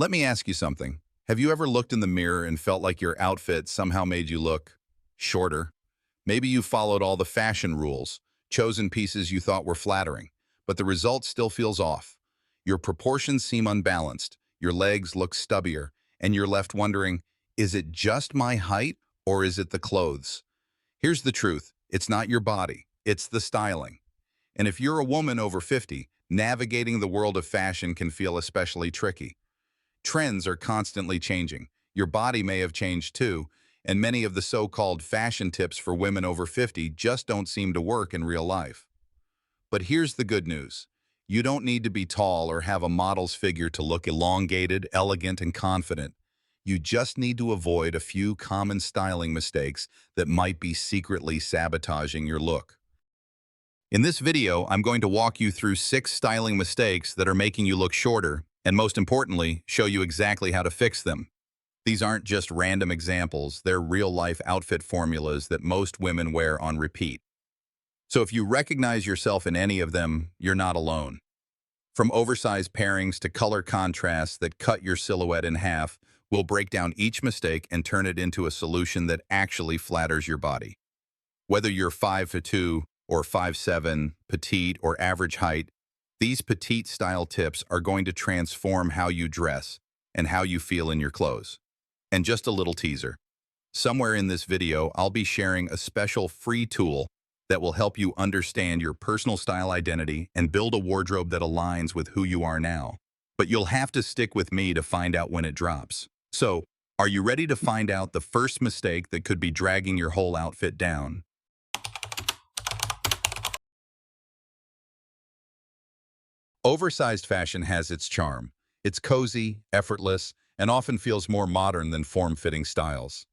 Let me ask you something. Have you ever looked in the mirror and felt like your outfit somehow made you look shorter? Maybe you followed all the fashion rules, chosen pieces you thought were flattering, but the result still feels off. Your proportions seem unbalanced, your legs look stubbier, and you're left wondering, is it just my height or is it the clothes? Here's the truth. It's not your body. It's the styling. And if you're a woman over 50, navigating the world of fashion can feel especially tricky. Trends are constantly changing. Your body may have changed too, and many of the so-called fashion tips for women over 50 just don't seem to work in real life. But here's the good news. You don't need to be tall or have a model's figure to look elongated, elegant, and confident. You just need to avoid a few common styling mistakes that might be secretly sabotaging your look. In this video, I'm going to walk you through 6 styling mistakes that are making you look shorter, and most importantly, show you exactly how to fix them. These aren't just random examples, they're real-life outfit formulas that most women wear on repeat. So if you recognize yourself in any of them, you're not alone. From oversized pairings to color contrasts that cut your silhouette in half, we'll break down each mistake and turn it into a solution that actually flatters your body. Whether you're 5'2" or 5'7", petite or average height, these petite style tips are going to transform how you dress and how you feel in your clothes. And just a little teaser. Somewhere in this video, I'll be sharing a special free tool that will help you understand your personal style identity and build a wardrobe that aligns with who you are now. But you'll have to stick with me to find out when it drops. So, are you ready to find out the first mistake that could be dragging your whole outfit down? Oversized fashion has its charm. It's cozy, effortless, and often feels more modern than form-fitting styles.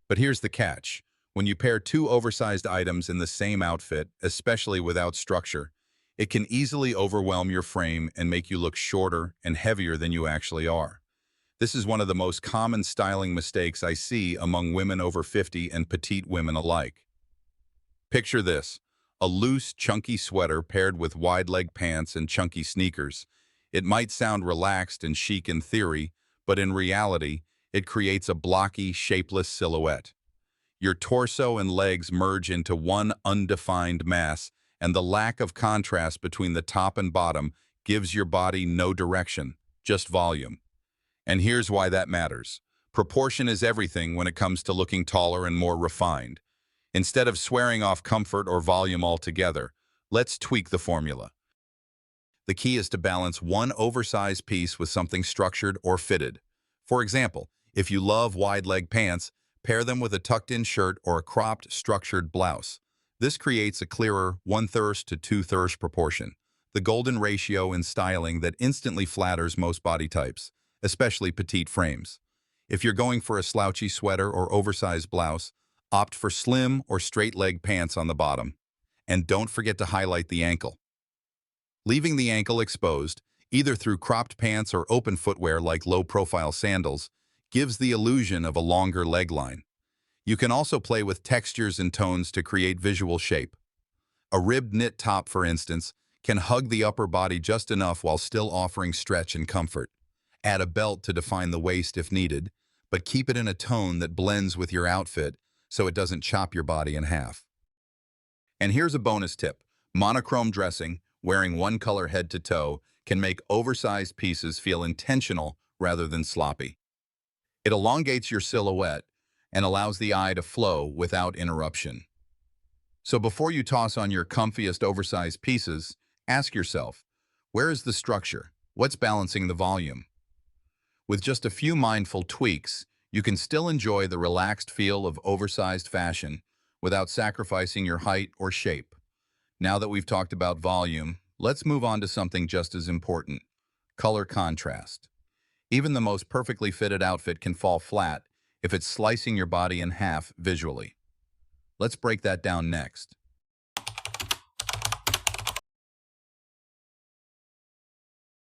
But here's the catch. When you pair 2 oversized items in the same outfit, especially without structure, it can easily overwhelm your frame and make you look shorter and heavier than you actually are. This is one of the most common styling mistakes I see among women over 50 and petite women alike. Picture this, a loose, chunky sweater paired with wide-leg pants and chunky sneakers. It might sound relaxed and chic in theory, but in reality, it creates a blocky, shapeless silhouette. Your torso and legs merge into one undefined mass, and the lack of contrast between the top and bottom gives your body no direction, just volume. And here's why that matters. Proportion is everything when it comes to looking taller and more refined. Instead of swearing off comfort or volume altogether, let's tweak the formula. The key is to balance one oversized piece with something structured or fitted. For example, if you love wide-leg pants, pair them with a tucked-in shirt or a cropped, structured blouse. This creates a clearer 1/3 to 2/3 proportion, the golden ratio in styling that instantly flatters most body types, especially petite frames. If you're going for a slouchy sweater or oversized blouse, opt for slim or straight-leg pants on the bottom. And don't forget to highlight the ankle. Leaving the ankle exposed, either through cropped pants or open footwear like low-profile sandals, gives the illusion of a longer leg line. You can also play with textures and tones to create visual shape. A ribbed knit top, for instance, can hug the upper body just enough while still offering stretch and comfort. Add a belt to define the waist if needed, but keep it in a tone that blends with your outfit so it doesn't chop your body in half. And here's a bonus tip. Monochrome dressing, wearing one color head to toe, can make oversized pieces feel intentional rather than sloppy. It elongates your silhouette and allows the eye to flow without interruption. So before you toss on your comfiest oversized pieces, ask yourself, where is the structure? What's balancing the volume? With just a few mindful tweaks, you can still enjoy the relaxed feel of oversized fashion without sacrificing your height or shape. Now that we've talked about volume, let's move on to something just as important, color contrast. Even the most perfectly fitted outfit can fall flat if it's slicing your body in half visually. Let's break that down next.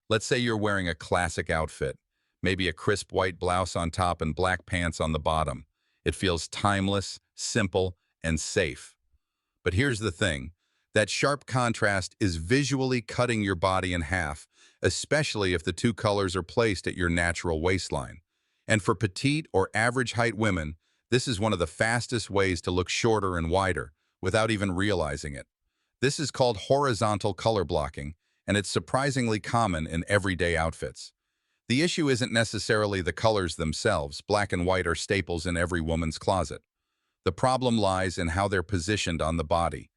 Let's say you're wearing a classic outfit, maybe a crisp white blouse on top and black pants on the bottom. It feels timeless, simple, and safe. But here's the thing. That sharp contrast is visually cutting your body in half, especially if the two colors are placed at your natural waistline. And for petite or average height women, this is one of the fastest ways to look shorter and wider without even realizing it. This is called horizontal color blocking, and it's surprisingly common in everyday outfits. The issue isn't necessarily the colors themselves. Black and white are staples in every woman's closet. The problem lies in how they're positioned on the body.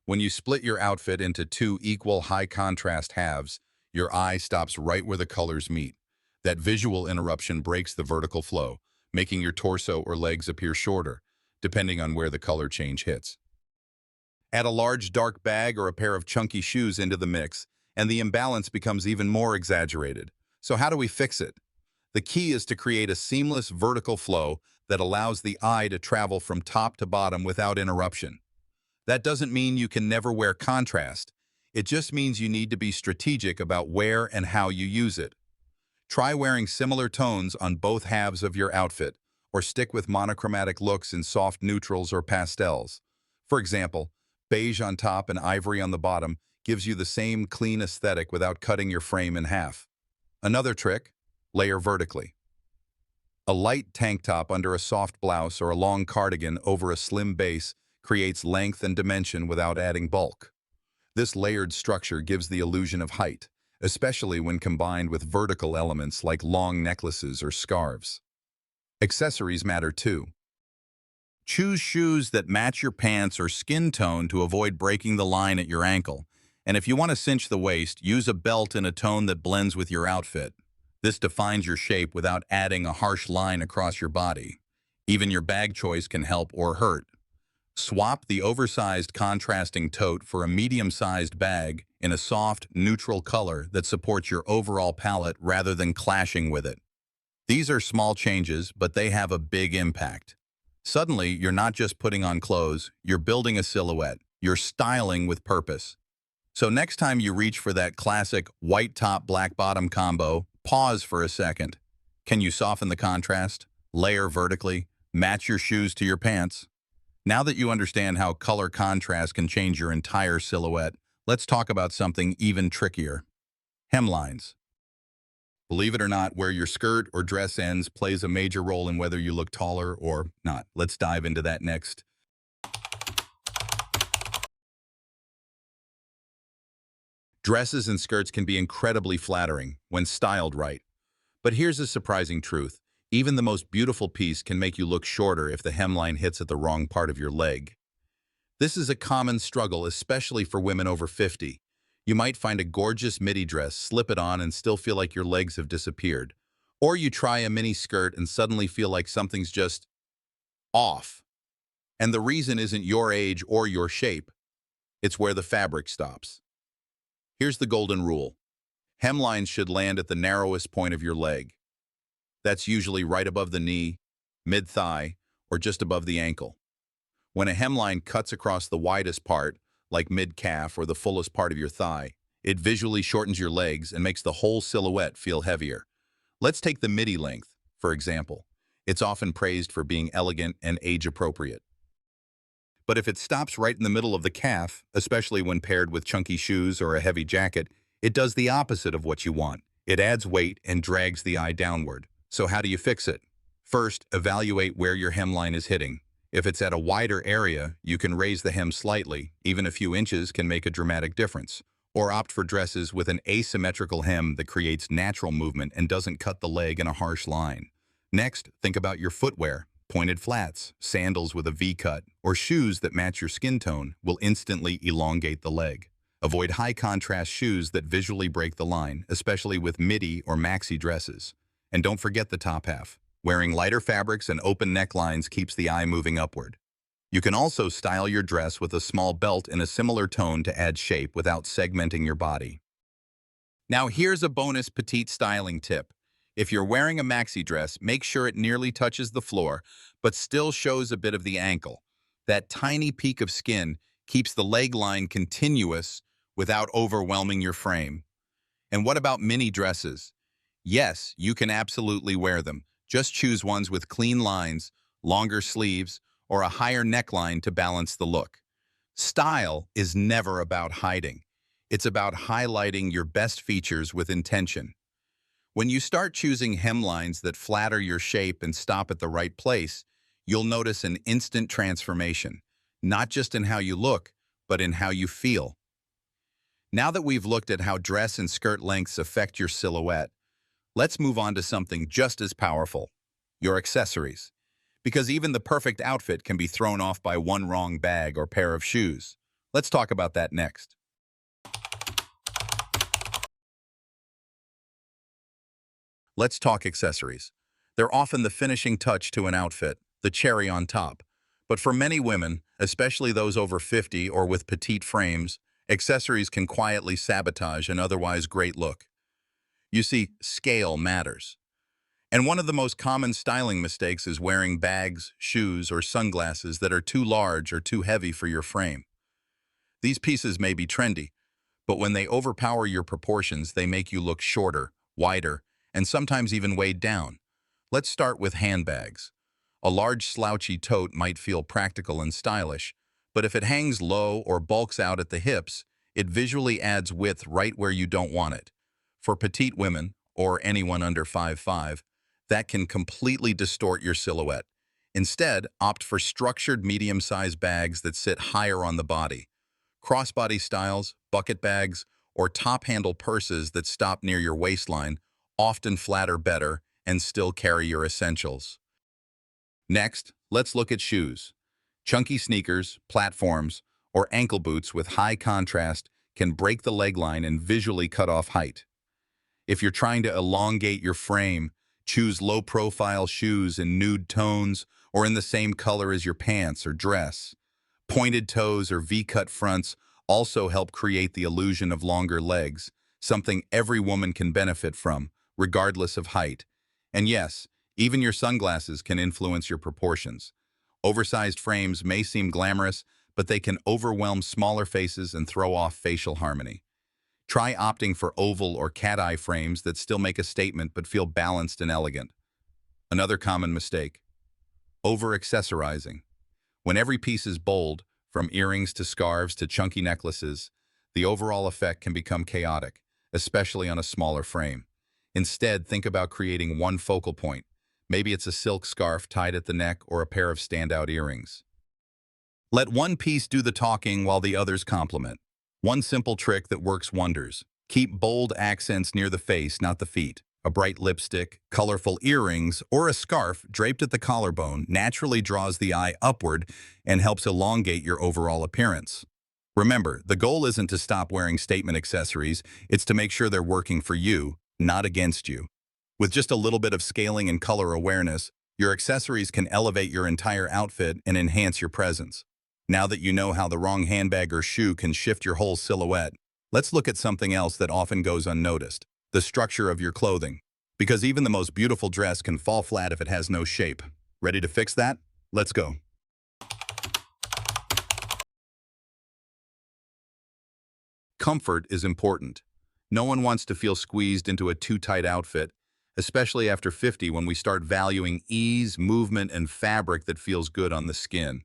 When you split your outfit into two equal high-contrast halves, your eye stops right where the colors meet. That visual interruption breaks the vertical flow, making your torso or legs appear shorter, depending on where the color change hits. Add a large dark bag or a pair of chunky shoes into the mix, and the imbalance becomes even more exaggerated. So how do we fix it? The key is to create a seamless vertical flow that allows the eye to travel from top to bottom without interruption. That doesn't mean you can never wear contrast. It just means you need to be strategic about where and how you use it. Try wearing similar tones on both halves of your outfit, or stick with monochromatic looks in soft neutrals or pastels. For example, beige on top and ivory on the bottom gives you the same clean aesthetic without cutting your frame in half. Another trick, layer vertically. A light tank top under a soft blouse or a long cardigan over a slim base creates length and dimension without adding bulk. This layered structure gives the illusion of height, especially when combined with vertical elements like long necklaces or scarves. Accessories matter too. Choose shoes that match your pants or skin tone to avoid breaking the line at your ankle. And if you want to cinch the waist, use a belt in a tone that blends with your outfit. This defines your shape without adding a harsh line across your body. Even your bag choice can help or hurt. Swap the oversized contrasting tote for a medium-sized bag in a soft, neutral color that supports your overall palette rather than clashing with it. These are small changes, but they have a big impact. Suddenly, you're not just putting on clothes, you're building a silhouette. You're styling with purpose. So next time you reach for that classic white top, black bottom combo, pause for a second. Can you soften the contrast? Layer vertically? Match your shoes to your pants? Now that you understand how color contrast can change your entire silhouette, let's talk about something even trickier. Hemlines. Believe it or not, where your skirt or dress ends plays a major role in whether you look taller or not. Let's dive into that next. Dresses and skirts can be incredibly flattering when styled right. But here's a surprising truth. Even the most beautiful piece can make you look shorter if the hemline hits at the wrong part of your leg. This is a common struggle, especially for women over 50. You might find a gorgeous midi dress, slip it on, and still feel like your legs have disappeared. Or you try a mini skirt and suddenly feel like something's just off. And the reason isn't your age or your shape. It's where the fabric stops. Here's the golden rule. Hemlines should land at the narrowest point of your leg. That's usually right above the knee, mid-thigh, or just above the ankle. When a hemline cuts across the widest part, like mid-calf or the fullest part of your thigh, it visually shortens your legs and makes the whole silhouette feel heavier. Let's take the midi length, for example. It's often praised for being elegant and age-appropriate. But if it stops right in the middle of the calf, especially when paired with chunky shoes or a heavy jacket, it does the opposite of what you want. It adds weight and drags the eye downward. So how do you fix it? First, evaluate where your hemline is hitting. If it's at a wider area, you can raise the hem slightly. Even a few inches can make a dramatic difference. Or opt for dresses with an asymmetrical hem that creates natural movement and doesn't cut the leg in a harsh line. Next, think about your footwear. Pointed flats, sandals with a V-cut, or shoes that match your skin tone will instantly elongate the leg. Avoid high-contrast shoes that visually break the line, especially with midi or maxi dresses. And don't forget the top half. Wearing lighter fabrics and open necklines keeps the eye moving upward. You can also style your dress with a small belt in a similar tone to add shape without segmenting your body. Now here's a bonus petite styling tip. If you're wearing a maxi dress, make sure it nearly touches the floor, but still shows a bit of the ankle. That tiny peak of skin keeps the leg line continuous without overwhelming your frame. And what about mini dresses? Yes, you can absolutely wear them. Just choose ones with clean lines, longer sleeves, or a higher neckline to balance the look. Style is never about hiding. It's about highlighting your best features with intention. When you start choosing hemlines that flatter your shape and stop at the right place, you'll notice an instant transformation, not just in how you look, but in how you feel. Now that we've looked at how dress and skirt lengths affect your silhouette, let's move on to something just as powerful, your accessories. Because even the perfect outfit can be thrown off by one wrong bag or pair of shoes. Let's talk about that next. Let's talk accessories. They're often the finishing touch to an outfit, the cherry on top. But for many women, especially those over 50 or with petite frames, accessories can quietly sabotage an otherwise great look. You see, scale matters. And one of the most common styling mistakes is wearing bags, shoes, or sunglasses that are too large or too heavy for your frame. These pieces may be trendy, but when they overpower your proportions, they make you look shorter, wider, and sometimes even weighed down. Let's start with handbags. A large slouchy tote might feel practical and stylish, but if it hangs low or bulks out at the hips, it visually adds width right where you don't want it. For petite women, or anyone under 5'5", that can completely distort your silhouette. Instead, opt for structured medium-sized bags that sit higher on the body. Crossbody styles, bucket bags, or top-handle purses that stop near your waistline often flatter better and still carry your essentials. Next, let's look at shoes. Chunky sneakers, platforms, or ankle boots with high contrast can break the leg line and visually cut off height. If you're trying to elongate your frame, choose low-profile shoes in nude tones or in the same color as your pants or dress. Pointed toes or V-cut fronts also help create the illusion of longer legs, something every woman can benefit from, regardless of height. And yes, even your sunglasses can influence your proportions. Oversized frames may seem glamorous, but they can overwhelm smaller faces and throw off facial harmony. Try opting for oval or cat-eye frames that still make a statement but feel balanced and elegant. Another common mistake: over-accessorizing. When every piece is bold, from earrings to scarves to chunky necklaces, the overall effect can become chaotic, especially on a smaller frame. Instead, think about creating one focal point. Maybe it's a silk scarf tied at the neck or a pair of standout earrings. Let one piece do the talking while the others complement. One simple trick that works wonders: keep bold accents near the face, not the feet. A bright lipstick, colorful earrings, or a scarf draped at the collarbone naturally draws the eye upward and helps elongate your overall appearance. Remember, the goal isn't to stop wearing statement accessories, it's to make sure they're working for you, not against you. With just a little bit of scaling and color awareness, your accessories can elevate your entire outfit and enhance your presence. Now that you know how the wrong handbag or shoe can shift your whole silhouette, let's look at something else that often goes unnoticed: the structure of your clothing. Because even the most beautiful dress can fall flat if it has no shape. Ready to fix that? Let's go. Comfort is important. No one wants to feel squeezed into a too tight outfit, especially after 50 when we start valuing ease, movement, and fabric that feels good on the skin.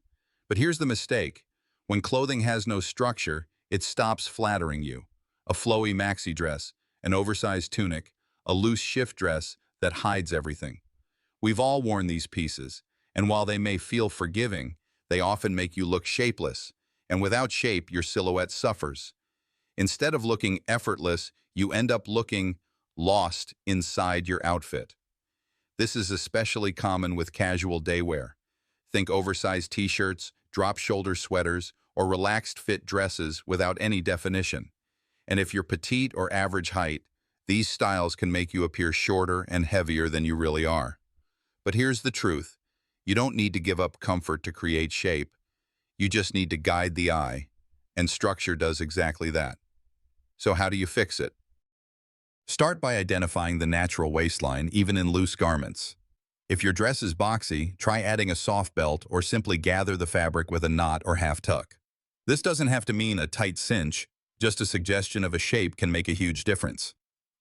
But here's the mistake. When clothing has no structure, it stops flattering you. A flowy maxi dress, an oversized tunic, a loose shift dress that hides everything. We've all worn these pieces, and while they may feel forgiving, they often make you look shapeless. And without shape, your silhouette suffers. Instead of looking effortless, you end up looking lost inside your outfit. This is especially common with casual day wear. Think oversized t-shirts, drop-shoulder sweaters, or relaxed fit dresses without any definition. And if you're petite or average height, these styles can make you appear shorter and heavier than you really are. But here's the truth. You don't need to give up comfort to create shape. You just need to guide the eye, and structure does exactly that. So how do you fix it? Start by identifying the natural waistline, even in loose garments. If your dress is boxy, try adding a soft belt or simply gather the fabric with a knot or half tuck. This doesn't have to mean a tight cinch, just a suggestion of a shape can make a huge difference.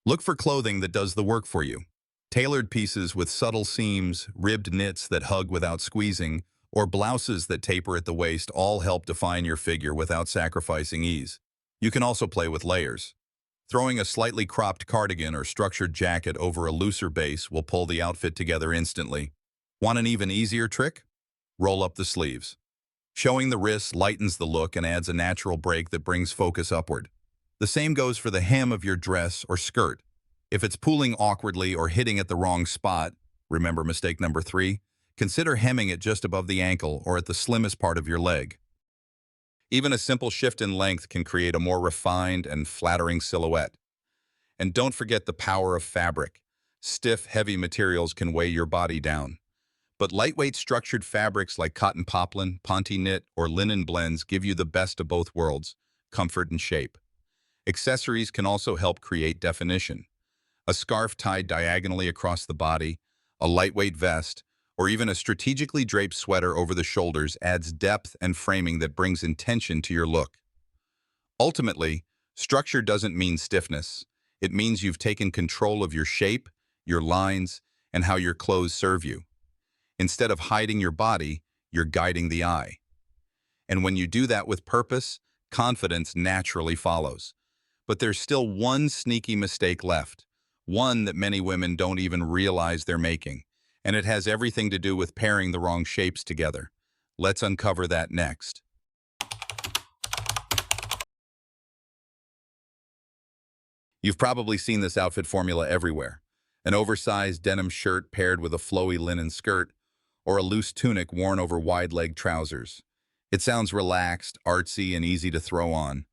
Look for clothing that does the work for you. Tailored pieces with subtle seams, ribbed knits that hug without squeezing, or blouses that taper at the waist all help define your figure without sacrificing ease. You can also play with layers. Throwing a slightly cropped cardigan or structured jacket over a looser base will pull the outfit together instantly. Want an even easier trick? Roll up the sleeves. Showing the wrists lightens the look and adds a natural break that brings focus upward. The same goes for the hem of your dress or skirt. If it's pooling awkwardly or hitting at the wrong spot, remember mistake number 3, consider hemming it just above the ankle or at the slimmest part of your leg. Even a simple shift in length can create a more refined and flattering silhouette. And don't forget the power of fabric. Stiff, heavy materials can weigh your body down. But lightweight structured fabrics like cotton poplin, ponte knit, or linen blends give you the best of both worlds, comfort and shape. Accessories can also help create definition. A scarf tied diagonally across the body, a lightweight vest, or even a strategically draped sweater over the shoulders adds depth and framing that brings intention to your look. Ultimately, structure doesn't mean stiffness. It means you've taken control of your shape, your lines, and how your clothes serve you. Instead of hiding your body, you're guiding the eye. And when you do that with purpose, confidence naturally follows. But there's still one sneaky mistake left, one that many women don't even realize they're making, and it has everything to do with pairing the wrong shapes together. Let's uncover that next. You've probably seen this outfit formula everywhere. An oversized denim shirt paired with a flowy linen skirt, or a loose tunic worn over wide-leg trousers. It sounds relaxed, artsy, and easy to throw on.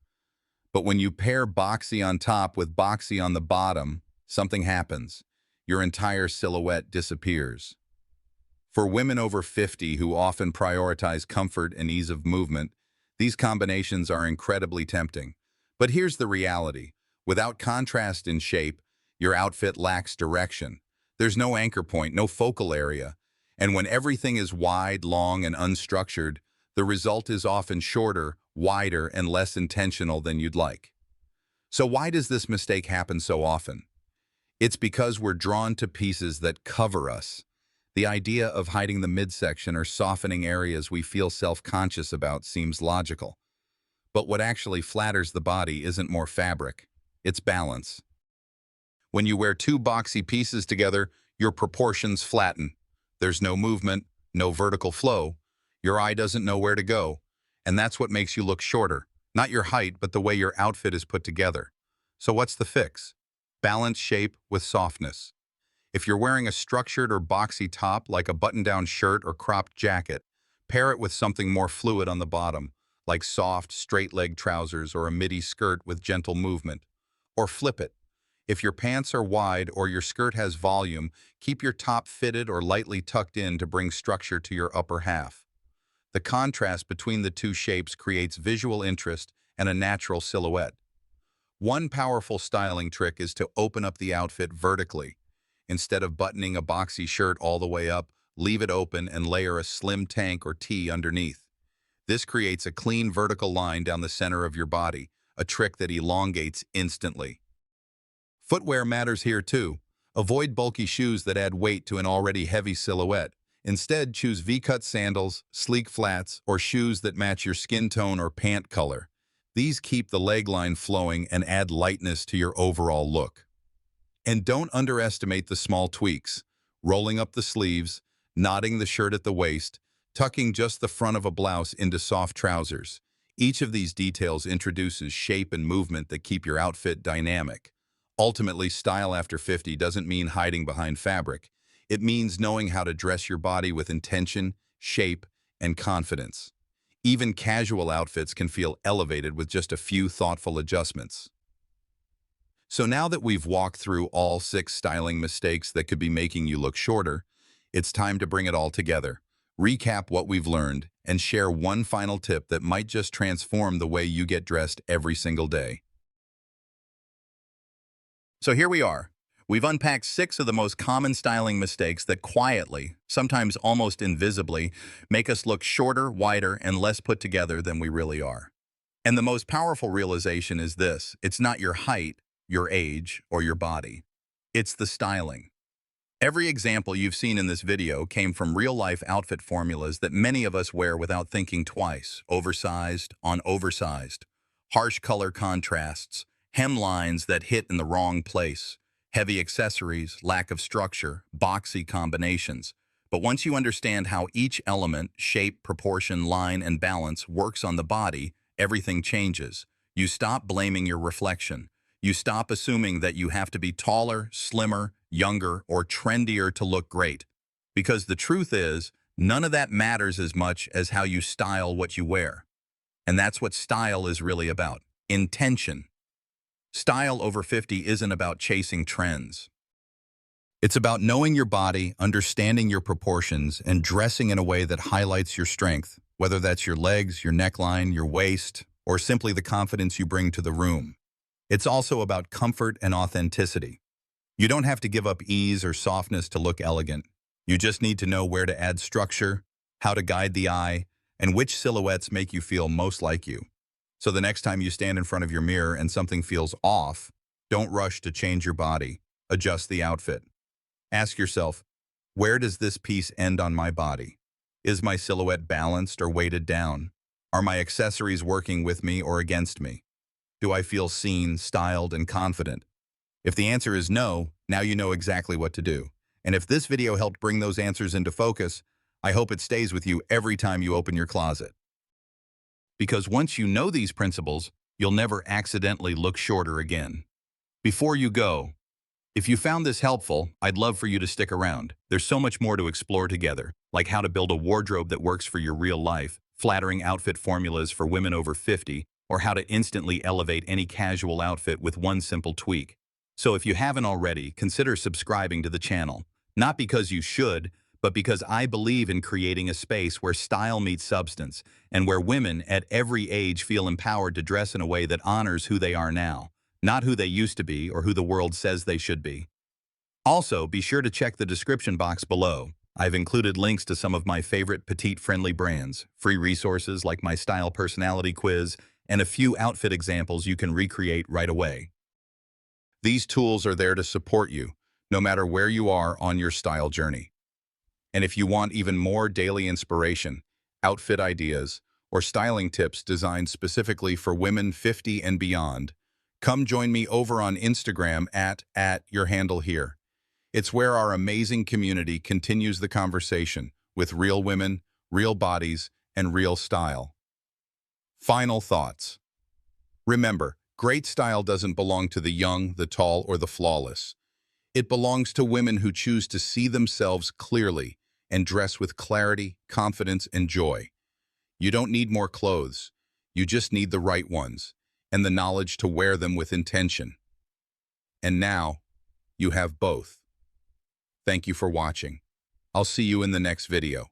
But when you pair boxy on top with boxy on the bottom, something happens. Your entire silhouette disappears. For women over 50 who often prioritize comfort and ease of movement, these combinations are incredibly tempting. But here's the reality. Without contrast in shape, your outfit lacks direction. There's no anchor point, no focal area. And when everything is wide, long, and unstructured, the result is often shorter, wider, and less intentional than you'd like. So why does this mistake happen so often? It's because we're drawn to pieces that cover us. The idea of hiding the midsection or softening areas we feel self-conscious about seems logical. But what actually flatters the body isn't more fabric, it's balance. When you wear two boxy pieces together, your proportions flatten. There's no movement, no vertical flow. Your eye doesn't know where to go. And that's what makes you look shorter. Not your height, but the way your outfit is put together. So what's the fix? Balance shape with softness. If you're wearing a structured or boxy top like a button-down shirt or cropped jacket, pair it with something more fluid on the bottom, like soft, straight-leg trousers or a midi skirt with gentle movement. Or flip it. If your pants are wide or your skirt has volume, keep your top fitted or lightly tucked in to bring structure to your upper half. The contrast between the two shapes creates visual interest and a natural silhouette. One powerful styling trick is to open up the outfit vertically. Instead of buttoning a boxy shirt all the way up, leave it open and layer a slim tank or tee underneath. This creates a clean vertical line down the center of your body, a trick that elongates instantly. Footwear matters here too. Avoid bulky shoes that add weight to an already heavy silhouette. Instead, choose V-cut sandals, sleek flats, or shoes that match your skin tone or pant color. These keep the leg line flowing and add lightness to your overall look. And don't underestimate the small tweaks. Rolling up the sleeves, knotting the shirt at the waist, tucking just the front of a blouse into soft trousers. Each of these details introduces shape and movement that keep your outfit dynamic. Ultimately, style after 50 doesn't mean hiding behind fabric. It means knowing how to dress your body with intention, shape, and confidence. Even casual outfits can feel elevated with just a few thoughtful adjustments. So now that we've walked through all 6 styling mistakes that could be making you look shorter, it's time to bring it all together, recap what we've learned, and share one final tip that might just transform the way you get dressed every single day. So here we are. We've unpacked 6 of the most common styling mistakes that quietly, sometimes almost invisibly, make us look shorter, wider, and less put together than we really are. And the most powerful realization is this: it's not your height, your age, or your body. It's the styling. Every example you've seen in this video came from real-life outfit formulas that many of us wear without thinking twice. Oversized on oversized. Harsh color contrasts. Hemlines that hit in the wrong place. Heavy accessories, lack of structure, boxy combinations. But once you understand how each element, shape, proportion, line, and balance works on the body, everything changes. You stop blaming your reflection. You stop assuming that you have to be taller, slimmer, younger, or trendier to look great. Because the truth is, none of that matters as much as how you style what you wear. And that's what style is really about. Intention. Style over 50 isn't about chasing trends. It's about knowing your body, understanding your proportions, and dressing in a way that highlights your strength, whether that's your legs, your neckline, your waist, or simply the confidence you bring to the room. It's also about comfort and authenticity. You don't have to give up ease or softness to look elegant. You just need to know where to add structure, how to guide the eye, and which silhouettes make you feel most like you. So the next time you stand in front of your mirror and something feels off, don't rush to change your body. Adjust the outfit. Ask yourself, where does this piece end on my body? Is my silhouette balanced or weighted down? Are my accessories working with me or against me? Do I feel seen, styled, and confident? If the answer is no, now you know exactly what to do. And if this video helped bring those answers into focus, I hope it stays with you every time you open your closet. Because once you know these principles, you'll never accidentally look shorter again. Before you go, if you found this helpful, I'd love for you to stick around. There's so much more to explore together, like how to build a wardrobe that works for your real life, flattering outfit formulas for women over 50, or how to instantly elevate any casual outfit with one simple tweak. So if you haven't already, consider subscribing to the channel. Not because you should, but because I believe in creating a space where style meets substance, and where women at every age feel empowered to dress in a way that honors who they are now, not who they used to be or who the world says they should be. Also, be sure to check the description box below. I've included links to some of my favorite petite-friendly brands, free resources like my style personality quiz, and a few outfit examples you can recreate right away. These tools are there to support you, no matter where you are on your style journey. And if you want even more daily inspiration, outfit ideas, or styling tips designed specifically for women 50 and beyond, come join me over on Instagram at @yourhandlehere. It's where our amazing community continues the conversation with real women, real bodies, and real style. Final thoughts. Remember, great style doesn't belong to the young, the tall, or the flawless. It belongs to women who choose to see themselves clearly and dress with clarity, confidence, and joy. You don't need more clothes. You just need the right ones and the knowledge to wear them with intention. And now, you have both. Thank you for watching. I'll see you in the next video.